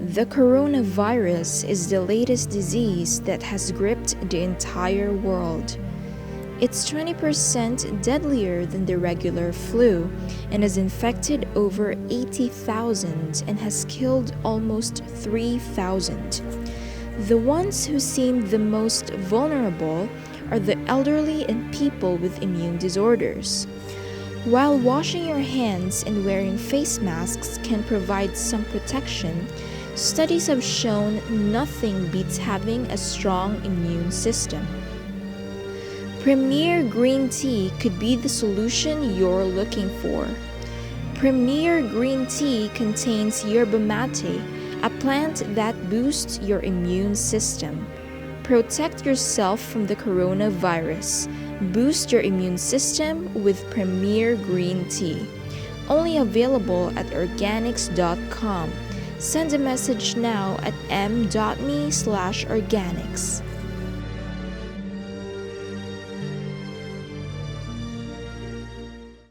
The coronavirus is the latest disease that has gripped the entire world. It's 20% deadlier than the regular flu and has infected over 80,000 and has killed almost 3,000. The ones who seem the most vulnerable are the elderly and people with immune disorders. While washing your hands and wearing face masks can provide some protection, studies have shown nothing beats having a strong immune system. Premier Green Tea could be the solution you're looking for. Premier Green Tea contains yerba mate, a plant that boosts your immune system. Protect yourself from the coronavirus. Boost your immune system with Premier Green Tea. Only available at organics.com. Send a message now at m.me/organics.